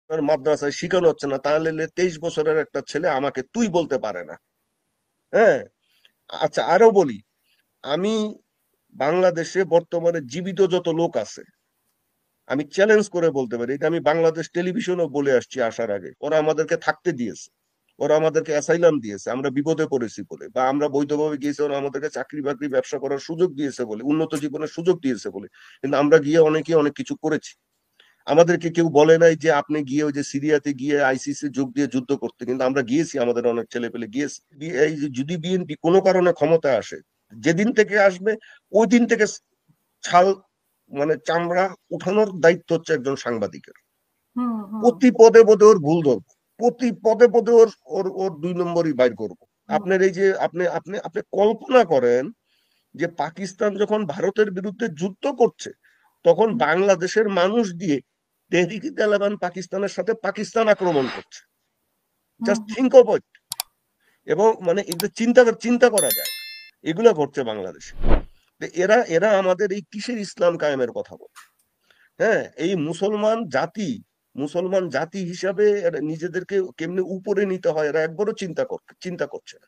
মাদ্রাসায় শিখানো হচ্ছে না, তাহলে 23 বছরের একটা ছেলে আমাকে তুই বলতে পারে না। হ্যাঁ, আচ্ছা আরো বলি, আমি বাংলাদেশে বর্তমানে জীবিত যত লোক আছে, আমি চ্যালেঞ্জ করে বলতে পারি, এটা আমি বাংলাদেশ টেলিভিশনও বলে আসছি আসার আগে, ওরা আমাদেরকে থাকতে দিয়েছে, ওরা আমাদেরকে অ্যাসাইলাম দিয়েছে আমরা বিপদে পড়েছি বলে, বা আমরা বৈধভাবে গিয়েছি, ওরা আমাদেরকে চাকরি বাকরি ব্যবসা করার সুযোগ দিয়েছে বলে, উন্নত জীবনের সুযোগ দিয়েছে বলে। কিন্তু আমরা গিয়ে অনেকে অনেক কিছু করেছি। আমাদেরকে কেউ বলে নাই যে আপনি গিয়ে ওই যে সিরিয়াতে গিয়ে আইসিসি যোগ দিয়ে যুদ্ধ করতে, কিন্তু আমরা গিয়েছি, আমাদের অনেক ছেলে পেলে গিয়েছে। এই যে যদি বিএনপি কোনো কারণে ক্ষমতায় আসে, যেদিন থেকে আসবে ওই দিন থেকে ছাল মানে চামড়া উঠানোর দায়িত্ব হচ্ছে একজন সাংবাদিকের। হুম হুম প্রতি পদে পদে ওর ভুল ধরবো, প্রতি পদে পদে ওর ওর ওর 2 নম্বরই বাইর করবো। হুম আপনার এই যে আপনি আপনি আপনি কল্পনা করেন যে পাকিস্তান যখন ভারতের বিরুদ্ধে যুদ্ধ করছে, তখন বাংলাদেশের মানুষ দিয়ে তেহরিকে তালেবান পাকিস্তানের সাথে পাকিস্তান আক্রমণ করছে। Hmm just hmm. Think of it. এবং মানে এগুলো চিন্তা করা যায়, এগুলো ঘটছে বাংলাদেশে। এরা এরা আমাদের এই কিসের ইসলাম কায়েমের কথা বলে? হ্যাঁ, এই মুসলমান জাতি হিসাবে এরা নিজেদেরকে কেমনে উপরে নিতে হয় এরা একবারও চিন্তা করছে না।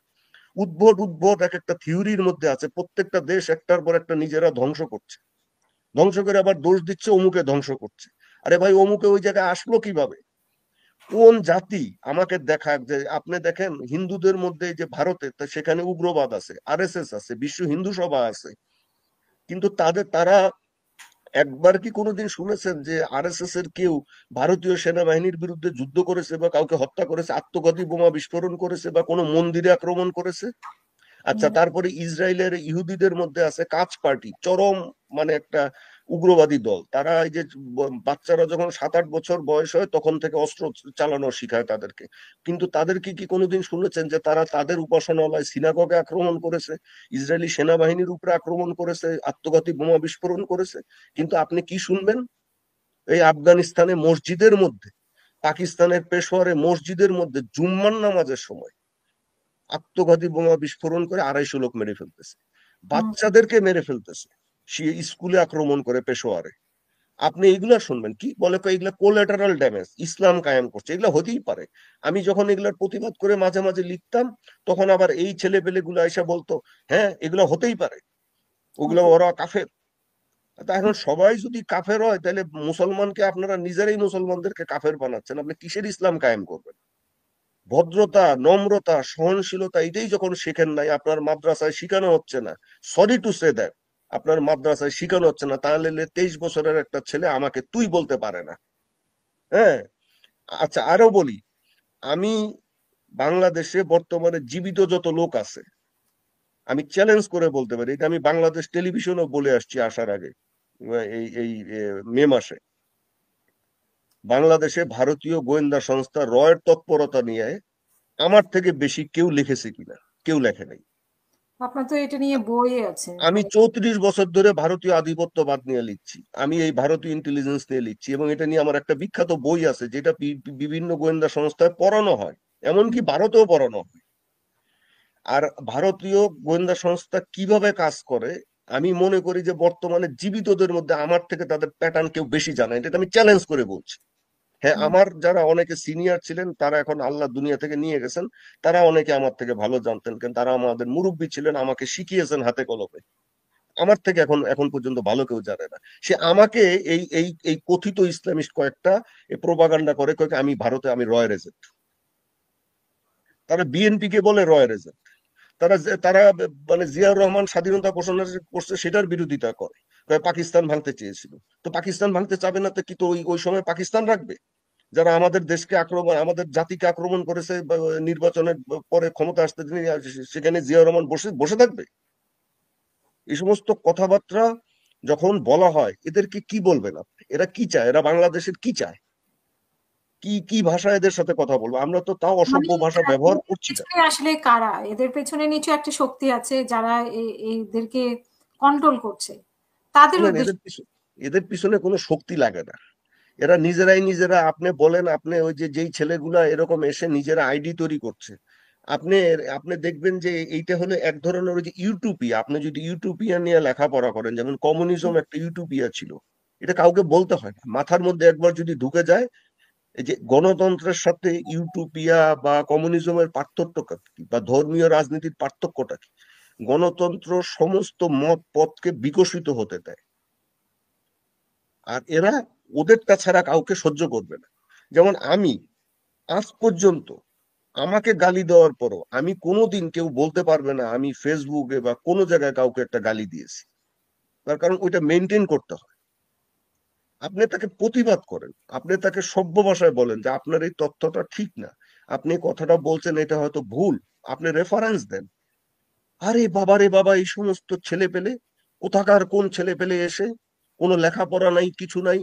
উদ্ভট উদ্ভট এক একটা থিওরির মধ্যে আছে, প্রত্যেকটা দেশ একটার পর একটা নিজেরা ধ্বংস করছে, ধ্বংস করে আবার দোষ দিচ্ছে অমুকে ধ্বংস করছে। আরে ভাই, অমুকে ওই জায়গায় আসলো কিভাবে? কোন জাতি আমাকে দেখাক যে, আপনি দেখেন হিন্দুদের মধ্যে যে ভারতে, তা সেখানে উগ্রবাদ আছে, আরএসএস আছে, বিশ্ব হিন্দু সভা আছে, কিন্তু তারা একবার কি কোনোদিন শুনেছেন যে আরএসএস এর কেউ ভারতীয় সেনাবাহিনীর বিরুদ্ধে যুদ্ধ করেছে, বা কাউকে হত্যা করেছে, আত্মঘাতী বোমা বিস্ফোরণ করেছে, বা কোনো মন্দিরে আক্রমণ করেছে? আচ্ছা, হুম। তারপরে ইসরায়েলের ইহুদিদের মধ্যে আছে কাচ পার্টি, চরম মানে একটা উগ্রবাদী দল। তারা এই যে বাচ্চারা যখন 7-8 বছর বয়স হয় তখন থেকে অস্ত্র চালানো শিখায় তাদেরকে। কিন্তু তাদেরকে কি কোনোদিন শুনেছেন যে তারা তাদের উপাসনালয় সিনাগগে আক্রমণ করেছে, ইসরায়েলি সেনাবাহিনীর উপরে আক্রমণ করেছে, আত্মঘাতী বোমা বিস্ফোরণ করেছে? কিন্তু আপনি কি শুনবেন? এই আফগানিস্তানে মসজিদের মধ্যে, পাকিস্তানের পেশোয়ারে মসজিদের মধ্যে জুম্মার নামাজের সময় আত্মঘাতী বোমা বিস্ফোরণ করে 250 লোক মেরে ফেলতেছে, হুম। বাচ্চাদেরকে মেরে ফেলতেছে, সে স্কুলে আক্রমণ করে পেশোয়ারে। আপনি এগুলা শুনবেন কি বলে, এগুলা কোলাটারাল ড্যামেজ, ইসলাম কায়েম করছে, এগুলা হতেই পারে। আমি যখন এগুলার প্রতিবাদ করে মাঝে মাঝে লিখতাম, তখন আবার এই ছেলে পেলে গুলো এসে বলতো, হ্যাঁ এগুলা হতেই পারে, ওগুলো হতে- ওরা কাফের। তা এখন সবাই যদি কাফের হয়, তাহলে মুসলমানকে আপনারা নিজেরাই মুসলমানদেরকে কাফের বানাচ্ছেন, আপনি কিসের ইসলাম কায়েম করবেন? ভদ্রতা, নম্রতা, সহনশীলতা এটাই যখন শেখেন নাই, আপনার মাদ্রাসায় শিখানো হচ্ছে না, সরি টু সে দ্যাট, আপনার মাদ্রাসায় শিখানো হচ্ছে না, তাহলে 23 বছরের একটা ছেলে আমাকে তুই বলতে পারে না। হ্যাঁ, আচ্ছা আরো বলি, আমি বাংলাদেশে বর্তমানে জীবিত যত লোক আছে, আমি চ্যালেঞ্জ করে বলতে পারি, এটা আমি বাংলাদেশ টেলিভিশনও বলে আসছি আসার আগে, এই এই মে মাসে, বাংলাদেশে ভারতীয় গোয়েন্দা সংস্থা রয়ের তৎপরতা নিয়ে আমার থেকে বেশি কেউ লিখেছে কিনা? কেউ লেখে নাই। আপনার তো এটা নিয়ে বই আছে আমি মানে। 34 বছর ধরে ভারতীয় আধিপত্যবাদ নিয়ে লিখছি, আমি এই ভারতীয় ইন্টেলিজেন্স নিয়ে লিখছি, এবং এটা নিয়ে আমার একটা বিখ্যাত বই আছে, যেটা বিভিন্ন গোয়েন্দা সংস্থায় পড়ানো হয়, এমনকি ভারতেও পড়ানো হয়। আর ভারতীয় গোয়েন্দা সংস্থা কিভাবে কাজ করে, আমি মনে করি যে বর্তমানে জীবিতদের মধ্যে আমার থেকে তাদের প্যাটার্ন কেউ বেশি জানে, এটা আমি চ্যালেঞ্জ করে বলছি। হ্যাঁ, হুম। আমার যারা অনেকে সিনিয়র ছিলেন, তারা এখন আল্লাহ দুনিয়া থেকে নিয়ে গেছেন, তারা অনেকে আমার থেকে ভালো জানতেন, কিন্তু তারা আমাদের মুরব্বী ছিলেন, আমাকে শিখিয়েছেন হাতে কলমে। আমার থেকে এখন এখন পর্যন্ত ভালো কেউ জানে না। সে আমাকে এই এই এই কথিত ইসলামিস্ট কয়েকটা প্রোপাগান্ডা করে, কয়েক আমি ভারতে আমি রয়ের এজেন্ট, তারা বিএনপি কে বলে রয়ের এজেন্ট, তারা মানে জিয়াউর রহমান স্বাধীনতা ঘোষণা করছে সেটার বিরোধিতা করে, পাকিস্তান ভাঙতে চেয়েছিল। তো পাকিস্তান ভাঙতে চাবে না তো কি, তো ওই ওই সময় পাকিস্তান রাখবে? যারা আমাদের দেশকে আক্রমণ, আমাদের জাতিকে আক্রমণ করেছে, নির্বাচনের পরে ক্ষমতা আসতে দিন, সেখানে জিয়াউর রহমান বসে বসে থাকবে? এই সমস্ত কথাবার্তা যখন বলা হয়, এদেরকে কি বলবেন আপনি? এরা কি চায়? এরা বাংলাদেশের কি চায়? কি কি ভাষা এদের সাথে কথা বলবো? আমরা তো তাও মানে অসভ্য ভাষা ব্যবহার এদের করছি না। পেছনে আসলে কারা? এদের পেছনে নিশ্চয় একটা শক্তি আছে যারা এদেরকে কন্ট্রোল করছে, তাদের শুনেন, উদ্দেশ্য। এদের পিছনে কোনো শক্তি লাগে না। এরা নিজেরাই নিজেরা, আপনি বলেন, আপনি ওই যে যেই ছেলেগুলা এরকম এসে নিজেরা আইডি তৈরি করছে, আপনি আপনি দেখবেন যে এইটা হলো এক ধরনের ওই যে ইউটোপিয়া। আপনি যদি ইউটোপিয়া নিয়ে লেখাপড়া করেন, যেমন কমিউনিজম একটা ইউটোপিয়া ছিল, এটা কাউকে বলতে হয় না, মাথার মধ্যে একবার যদি ঢুকে যায়, এই যে গণতন্ত্রের সাথে ইউটোপিয়া বা কমিউনিজমের পার্থক্যটা কি, বা ধর্মীয় রাজনীতির পার্থক্যটা কি? গণতন্ত্র সমস্ত মত পথকে বিকশিত হতে দেয়, আর এরা ওদেরটা ছাড়া কাউকে সহ্য করবে না। যেমন আমি আজ পর্যন্ত, আমাকে গালি দেওয়ার পরও আমি কোনোদিন, কেউ বলতে পারবে না আমি ফেসবুকে বা কোনো জায়গায় কাউকে একটা গালি দিয়েছি। তার কারণ ওইটা মেনটেন করতে হয়। আপনি তাকে প্রতিবাদ করেন, আপনি তাকে সভ্য ভাষায় বলেন যে আপনার এই তথ্যটা ঠিক না, আপনি কথাটা বলছেন এটা হয়তো ভুল, আপনি রেফারেন্স দেন। আরে বাবা রে বাবা, এই সমস্ত ছেলে পেলে, কোথাকার কোন ছেলে পেলে এসে, কোনো লেখাপড়া নাই, কিছু নাই,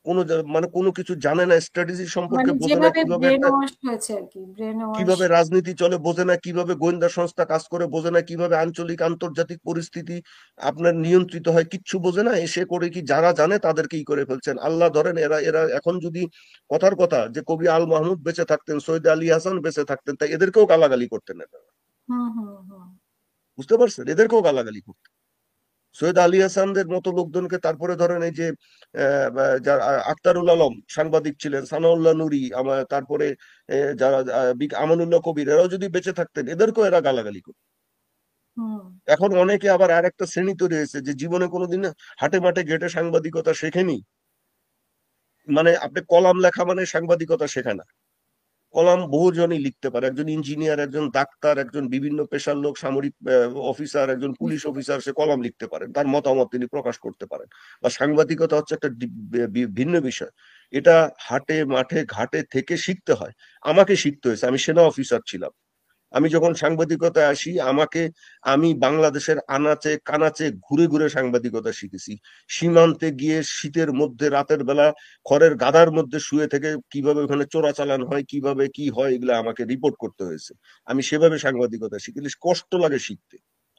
কোনো মানে কোনো কিছু জানে না, স্ট্র্যাটেজি সম্পর্কে মানে বোঝে না, যেভাবে কিভাবে ব্রেন একটা, ওয়াশ হয়েছে আর কি, ব্রেন ওয়াশ। কিভাবে রাজনীতি চলে বোঝে না, কিভাবে গোয়েন্দা সংস্থা কাজ করে বোঝে না, কিভাবে আঞ্চলিক আন্তর্জাতিক পরিস্থিতি আপনার নিয়ন্ত্রিত হয় কিচ্ছু বোঝে না, এসে করে কি যারা জানে তাদেরকেই করে ফেলছেন। আল্লাহ ধরেন, এরা এরা এখন যদি, কথার কথা যে কবি আল মাহমুদ বেঁচে থাকতেন, সৈয়দ আলী হাসান বেঁচে থাকতেন, তাই এদেরকেও গালাগালি করতেন এরা। হুম হুম হুম। বুঝতে পারছেন, এদেরকেও গালাগালি করতেন। সৈয়দ আলী হাসানদের মতো লোকজনকে, তারপরে ধরেন এই যে যারা আখতারুল আলম সাংবাদিক ছিলেন, সানাউল্লাহ নুরি, আমার তারপরে যারা আমানুল্লাহ কবির, এরাও যদি বেঁচে থাকতেন এদেরকেও এরা গালাগালি করত। হুম এখন অনেকে আবার আর একটা শ্রেণী তৈরি হয়েছে যে জীবনে কোনোদিন হাটে মাঠে ঘেটে সাংবাদিকতা শেখেনি, মানে আপনি কলাম লেখা মানে সাংবাদিকতা শেখা না। কলাম বহুজনই লিখতে পারে, একজন ইঞ্জিনিয়ার, একজন ডাক্তার, একজন বিভিন্ন পেশার লোক, সামরিক অফিসার, একজন পুলিশ বুঝতে অফিসার, সে কলাম লিখতে পারেন, তার মতামত তিনি প্রকাশ করতে পারেন। বা সাংবাদিকতা হচ্ছে একটা ভিন্ন বিষয়। এটা হাটে মাঠে ঘাটে থেকে শিখতে হয়। আমাকে শিখতে হয়েছে, আমি সেনা অফিসার ছিলাম। আমি যখন সাংবাদিকতায় আসি, আমি বাংলাদেশের আনাচে কানাচে ঘুরে ঘুরে সাংবাদিকতা শিখেছি। সীমান্তে গিয়ে শীতের মধ্যে রাতের বেলা খড়ের গাদার মধ্যে শুয়ে থেকে কিভাবে ওখানে চোরাচালান হয়, কিভাবে কি হয়, এগুলো আমাকে রিপোর্ট করতে হয়েছে। আমি সেভাবে সাংবাদিকতা শিখি, কষ্ট লাগে শিখতে,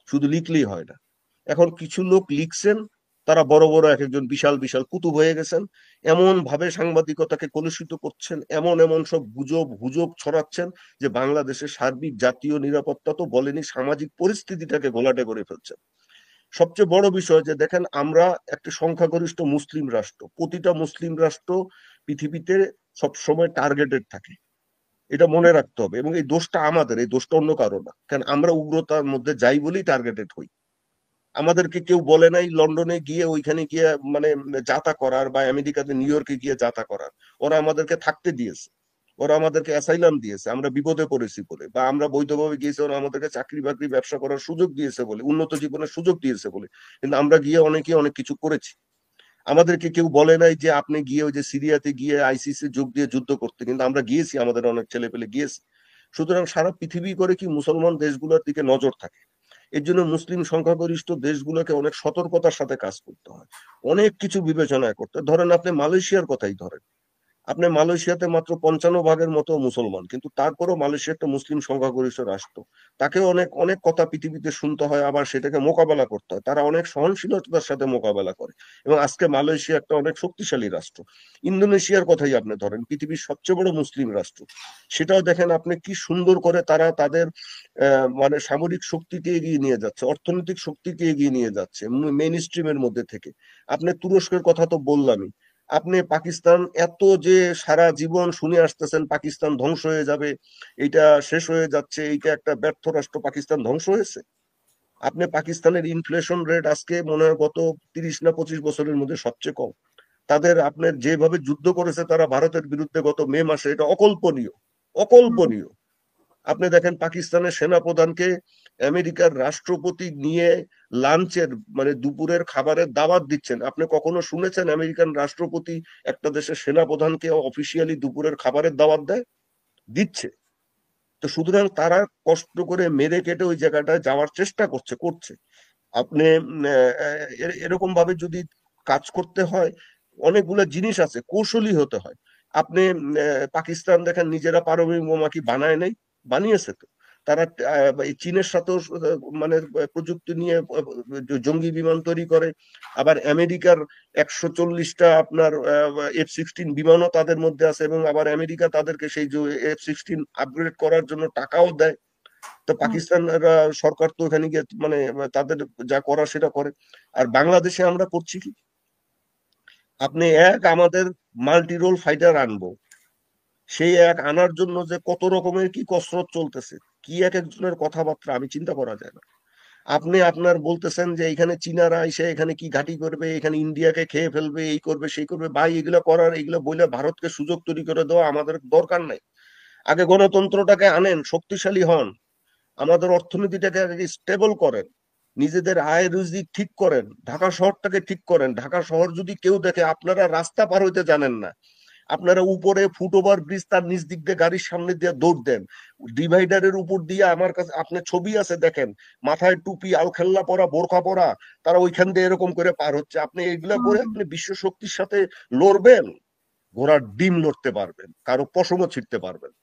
শুধু লিখলেই হয় না। এখন কিছু লোক লিখছেন, তারা বড় বড় এক একজন বিশাল বিশাল কুতুব হয়ে গেছেন, এমন ভাবে সাংবাদিকতাকে কলুষিত করছেন, এমন এমন সব গুজব হুজব ছড়াচ্ছেন, যে বাংলাদেশের সার্বিক জাতীয় নিরাপত্তা তো বলেনি, সামাজিক পরিস্থিতিটাকে ঘোলাটে করে ফেলছেন। সবচেয়ে বড় বিষয় যে দেখেন, আমরা একটা সংখ্যাগরিষ্ঠ মুসলিম রাষ্ট্র, প্রতিটা মুসলিম রাষ্ট্র পৃথিবীতে সব সময় টার্গেটেড থাকে, এটা মনে রাখতে হবে। এবং এই দোষটা আমাদের, এই দোষটা অন্য কারো না, কারণ আমরা উগ্রতার মধ্যে যাই বলেই টার্গেটেড হই। আমাদেরকে কেউ বলে নাই লন্ডনে গিয়ে ওইখানে গিয়ে মানে যাতা করার, বা আমেরিকাতে নিউ ইয়র্কে গিয়ে যাতা করার। ওরা আমাদেরকে থাকতে দিয়েছে, ওরা আমাদেরকে অ্যাসাইলাম দিয়েছে আমরা বিপদে পড়েছি বলে, বা আমরা বৈধভাবে গিয়েছি, ওরা আমাদেরকে চাকরি বাকরি ব্যবসা করার সুযোগ দিয়েছে বলে, উন্নত জীবনের সুযোগ দিয়েছে বলে। কিন্তু আমরা গিয়ে অনেকে অনেক কিছু করেছি। আমাদেরকে কেউ বলে নাই যে আপনি গিয়ে ওই যে সিরিয়াতে গিয়ে আইসিসি যোগ দিয়ে যুদ্ধ করতে, কিন্তু আমরা গিয়েছি, আমাদের অনেক ছেলে পেলে গিয়েছে। সুতরাং সারা পৃথিবী করে কি মুসলমান দেশগুলোর দিকে নজর থাকে। এর জন্য মুসলিম সংখ্যাগরিষ্ঠ দেশগুলোকে অনেক সতর্কতার সাথে কাজ করতে হয়, অনেক কিছু বিবেচনা করতে হয়। ধরেন আপনি মালয়েশিয়ার কথাই ধরেন, আপনি মালয়েশিয়াতে মাত্র 55 ভাগের মতো মুসলমান, কিন্তু তারপরেও মালয়েশিয়া একটা মুসলিম সংখ্যাগরিষ্ঠ রাষ্ট্র। তাকে অনেক অনেক কথা পৃথিবীতে শুনতে হয়, আবার সেটাকে মোকাবেলা করতে হয়, তারা অনেক সহনশীলতার সাথে মোকাবেলা করে। এবং আজকে মালয়েশিয়া একটা অনেক শক্তিশালী রাষ্ট্র। ইন্দোনেশিয়ার কথাই আপনি ধরেন, পৃথিবীর সবচেয়ে বড় মুসলিম রাষ্ট্র, সেটাও দেখেন আপনি কি সুন্দর করে তারা তাদের মানে সামরিক শক্তিকে এগিয়ে নিয়ে যাচ্ছে, অর্থনৈতিক শক্তিকে এগিয়ে নিয়ে যাচ্ছে মেইন স্ট্রিমের মধ্যে থেকে। আপনি তুরস্কের কথা তো বললামই। আপনি পাকিস্তান, এত যে সারা জীবন শুনে আসতেছেন পাকিস্তান ধ্বংস হয়ে যাবে, এইটা শেষ হয়ে যাচ্ছে, এইটা একটা ব্যর্থ রাষ্ট্র, পাকিস্তান ধ্বংস হয়েছে। আপনি পাকিস্তানের ইনফ্লেশন রেট আজকে মনে হয় গত 30 না 25 বছরের মধ্যে সবচেয়ে কম। তাদের আপনার যেভাবে যুদ্ধ করেছে তারা ভারতের বিরুদ্ধে গত মে মাসে, এটা অকল্পনীয়, হুম। অকল্পনীয়। আপনি দেখেন পাকিস্তানের সেনাপ্রধানকে আমেরিকার রাষ্ট্রপতি নিয়ে লাঞ্চের, মানে দুপুরের খাবারের দাওয়াত দিচ্ছেন। আপনি কখনো শুনেছেন আমেরিকান রাষ্ট্রপতি একটা দেশের সেনাপ্রধানকে অফিসিয়ালি দুপুরের খাবারের দাওয়াত দেয়? দিচ্ছে। তো সুতরাং তারা কষ্ট করে মেরে কেটে ওই জায়গাটায় যাওয়ার চেষ্টা করছে। আপনি এরকম ভাবে যদি কাজ করতে হয়, অনেকগুলো জিনিস আছে, কৌশলী হতে হয়। আপনি পাকিস্তান দেখেন নিজেরা পারমাণবিক বোমা কি বানায় নাই? বানিয়েছে তো। তারা এই চীনের সাথেও মানে প্রযুক্তি নিয়ে জঙ্গি বিমান তৈরি করে। আবার আমেরিকার 140টা আপনার F-16 বিমানও তাদের মধ্যে আছে, এবং আবার আমেরিকা তাদেরকে সেই F-16 আপগ্রেড করার জন্য টাকাও দেয়। তো হুম। পাকিস্তান সরকার তো ওখানে গিয়ে মানে তাদের যা করা সেটা করে। আর বাংলাদেশে আমরা করছি কি, আপনি আমাদের মাল্টি রোল ফাইটার আনবো, সেই এক আনার জন্য যে কত রকমের কি কসরত চলতেছে, কি এক একজনের কথাবার্তা আমি চিন্তা করা যায় না। আপনি আপনার বলতেছেন যে এখানে চীনারা এসে এখানে কি ঘাঁটি করবে, এখানে ইন্ডিয়াকে খেয়ে ফেলবে, এই করবে সেই করবে। ভাই এগুলো করার, এগুলো বলে ভারতকে সুযোগ তৈরি করে দেওয়া আমাদের দরকার নাই। আগে গণতন্ত্রটাকে আনেন, শক্তিশালী হন, আমাদের অর্থনীতিটাকে আগে স্টেবল করেন, নিজেদের আয় রুজি ঠিক করেন, ঢাকা শহরটাকে ঠিক করেন। ঢাকা শহর যদি কেউ দেখে আপনারা রাস্তা পার হইতে জানেন না, আপনারা উপরে ফুটওভার ব্রিজ তার নিচ দিক দিয়ে গাড়ির সামনে দিয়ে দৌড় দেন, ডিভাইডারের উপর দিয়ে, আমার কাছে আপনার ছবি আছে দেখেন, মাথায় টুপি আলখেল্লা পরা বোরখা পরা, তারা ওইখান দিয়ে এরকম করে পার হচ্ছে। আপনি এগুলা হুম, করে আপনি বিশ্ব শক্তির সাথে লড়বেন? ঘোড়ার ডিম লড়তে পারবেন, কারো পশমও ছিঁড়তে পারবেন।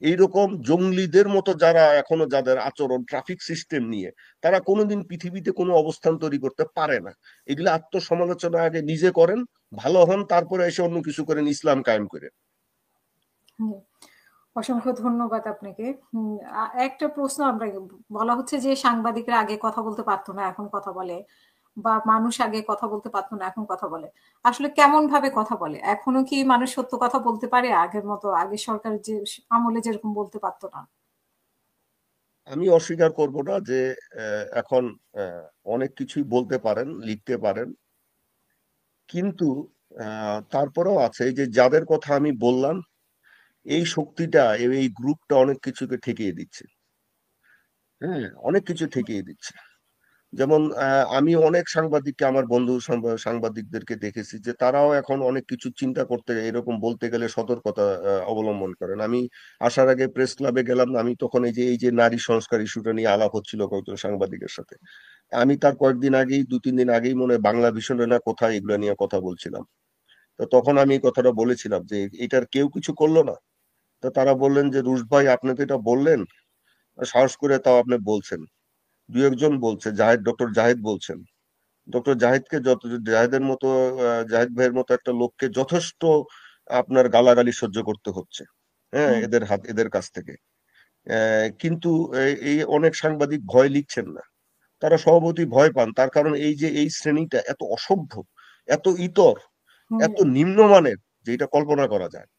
এইরকম জঙ্গলিদের মতো যারা এখনো, যাদের আচরণ ট্রাফিক সিস্টেম নিয়ে, তারা কোনোদিন পৃথিবীতে কোনো অবস্থান তৈরি করতে পারে না। এগুলো আত্মসমালোচনা আগে নিজে করেন, ভালো হন, তারপরে এসে অন্য কিছু করেন, ইসলাম কায়েম করে। হুম। অসংখ্য ধন্যবাদ আপনাকে। একটা প্রশ্ন আমরা, বলা হচ্ছে যে সাংবাদিকরা আগে কথা বলতে পারতো না, এখন কথা বলে, বা মানুষ আগে কথা বলতে পারতো না, এখন কথা বলে। আসলে কেমন ভাবে কথা বলে? এখনো কি মানুষ সত্য কথা বলতে পারে আগের মতো, আগের সরকার যে আমলে যেরকম বলতে পারতো না? আমি অস্বীকার করব না যে এখন অনেক কিছুই বলতে পারেন, লিখতে পারেন, কিন্তু তারপরেও আছে এই যে যাদের কথা আমি বললাম, এই শক্তিটা, এই গ্রুপটা অনেক কিছুকে ঠেকিয়ে দিচ্ছে। হ্যাঁ, অনেক কিছু ঠেকিয়ে দিচ্ছে। যেমন আমি অনেক সাংবাদিককে, আমার বন্ধু সাংবাদিকদেরকে দেখেছি যে তারাও এখন অনেক কিছু চিন্তা করতে, এরকম বলতে গেলে সতর্কতা অবলম্বন করেন। আমি আসার আগে প্রেস ক্লাবে গেলাম, আমি তখন এই যে নারী সংস্কার ইস্যুটা নিয়ে আলাপ হচ্ছিল কয়েকজন সাংবাদিকের সাথে। আমি তার কয়েকদিন আগেই, 2-3 দিন আগেই মনে হয় বাংলা ভিশনে না কোথায় এগুলো নিয়ে কথা বলছিলাম। তো তখন আমি এই কথাটা বলেছিলাম যে এটার কেউ কিছু করলো না। তো তারা বললেন যে রুশ ভাই, আপনি তো এটা বললেন, সাহস করে তাও আপনি বলছেন। দু একজন বলছে, ডক্টর জাহিদ বলছেন। ডক্টর জাহিদকে জাহিদের মতো, জাহিদ ভাইয়ের মতো একটা লোককে যথেষ্ট আপনার গালাগালি সহ্য করতে হচ্ছে, হ্যাঁ, হুম, এদের কাছ থেকে। কিন্তু এই অনেক সাংবাদিক ভয় লিখছেন না, তারা স্বভাবতই ভয় পান। তার কারণ এই যে এই শ্রেণীটা এত অসভ্য, এত ইতর, হুম, এত নিম্নমানের, যে এটা কল্পনা করা যায়।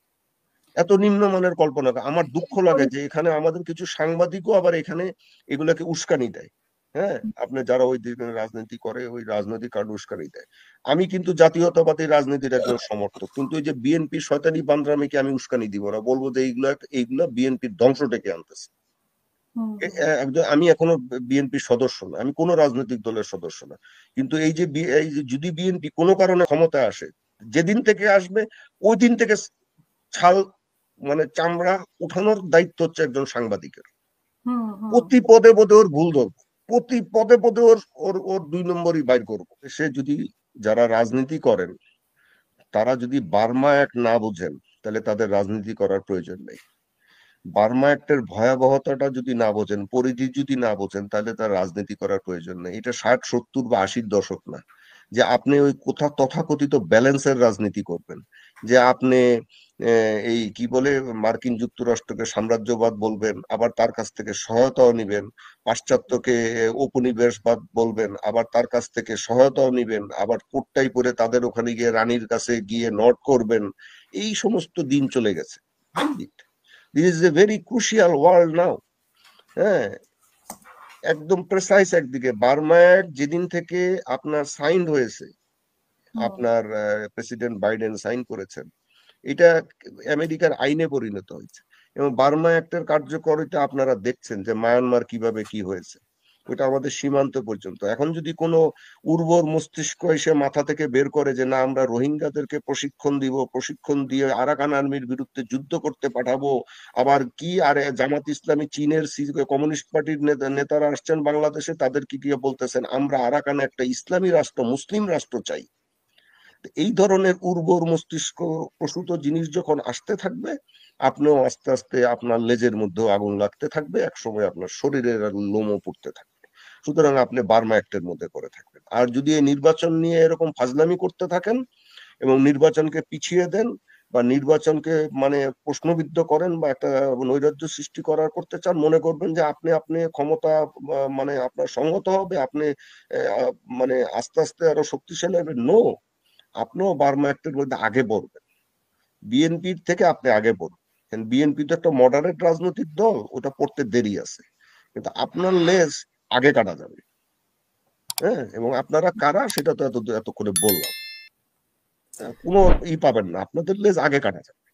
এত নিম্নমানের কল্পনা আমার দুঃখ লাগে যে এখানে আমাদের কিছু সাংবাদিকও আবার এখানে এগুলাকে উস্কানি দেয়। হ্যাঁ, আপনি যারা ওই দিকে রাজনীতি করে, ওই রাজনৈতিক কারণে উস্কানি দেয়। আমি কিন্তু জাতীয়তাবাদী রাজনীতির একজন সমর্থক, কিন্তু এই যে বিএনপি শয়তানি বান্দরামিকে আমি উস্কানি দিব না, বলবো যে এইগুলা বিএনপির ধ্বংস ডেকে আনতেছে। হুম, হুম, আমি এখনো বিএনপির সদস্য না, আমি কোন রাজনৈতিক দলের সদস্য না, কিন্তু এই যে যদি বিএনপি কোনো কারণে ক্ষমতায় আসে, যেদিন থেকে আসবে ওই দিন থেকে ছাল, মানে চামড়া উঠানোর দায়িত্ব হচ্ছে একজন সাংবাদিকের। হুম, হুম, প্রতি পদে পদে ওর ভুল ধরবো, প্রতি পদে পদে ওর ওর ওর 2 নম্বরই বাইর করবো। সে যদি, যারা রাজনীতি করেন, তারা যদি বার্মা অ্যাক্ট না বুঝেন, তাহলে তাদের রাজনীতি করার প্রয়োজন নেই। বার্মা অ্যাক্টের ভয়াবহতাটা যদি না বোঝেন, পরিধি যদি না বোঝেন, তাহলে তার রাজনীতি করার প্রয়োজন নেই। এটা 60, 70 বা 80-র দশক না, যে আপনি ওই তথাকথিত ব্যালেন্সের রাজনীতি করবেন, যে আপনি এই কি বলে মার্কিন যুক্তরাষ্ট্রকে সাম্রাজ্যবাদ বলবেন, আবার তার কাছ থেকে সহায়তাও নিবেন, পাশ্চাত্যকে উপনিবেশবাদ বলবেন, আবার তার কাছ থেকে সহায়তাও নিবেন, আবার কোটটাই পরে তাদের ওখানে গিয়ে রানীর কাছে গিয়ে নট করবেন। এই সমস্ত দিন চলে গেছে। End it. This is a very crucial world now. হ্যাঁ, একদম প্রেসাইজ একদিকে বার্মা অ্যাক্ট যেদিন থেকে আপনার সাইন হয়েছে, হুম। আপনার প্রেসিডেন্ট বাইডেন সাইন করেছেন, এটা আমেরিকার আইনে পরিণত হয়েছে। এবং বার্মা অ্যাক্টের কার্যকারিতা আপনারা দেখছেন যে মায়ানমার কিভাবে কি হয়েছে, ওইটা আমাদের সীমান্ত পর্যন্ত। এখন যদি কোনো উর্বর মস্তিষ্ক এসে মাথা থেকে বের করে যে না, আমরা রোহিঙ্গাদেরকে প্রশিক্ষণ দিব, প্রশিক্ষণ দিয়ে আরাকান আর্মির বিরুদ্ধে যুদ্ধ করতে পাঠাবো, আবার কি, আর জামাত ইসলামী, চীনের কমিউনিস্ট পার্টির নেতারা আসছেন বাংলাদেশে, তাদেরকে গিয়ে বলতেছেন আমরা আরাকানে একটা ইসলামী রাষ্ট্র, মুসলিম রাষ্ট্র চাই। এই ধরনের উর্বর মস্তিষ্ক প্রসূত জিনিস যখন আসতে থাকবে, আপনিও আস্তে আস্তে আপনার লেজের মধ্যে আগুন লাগতে থাকবে, একসময় আপনার শরীরের লোমও পড়তে থাকবে। সুতরাং আপনি বার্মা অ্যাক্টের মধ্যে করে থাকবেন। আর যদি এই নির্বাচন নিয়ে এরকম ফাজলামি করতে থাকেন এবং নির্বাচনকে পিছিয়ে দেন, বা নির্বাচনকে মানে প্রশ্নবিদ্ধ করেন, বা একটা নৈরাজ্য সৃষ্টি করতে চান, মনে করবেন যে আপনি আপনি ক্ষমতা মানে আপনার সংহত হবে, আপনি মানে আস্তে আস্তে আরো শক্তিশালী হবে। নো, আপনিও বার্মা অ্যাক্টের মধ্যে আগে পড়বেন, বিএনপির থেকে আপনি আগে পড়বেন। বিএনপি তো একটা মডারেট রাজনৈতিক দল, ওটা পড়তে দেরি আছে, কিন্তু আপনার লেজ আগে কাটা যাবে। হ্যাঁ, এবং আপনারা কারা সেটা তো এতক্ষণে বললাম। কোনো পাবেন না, আপনাদের লেজ আগে কাটা যাবে।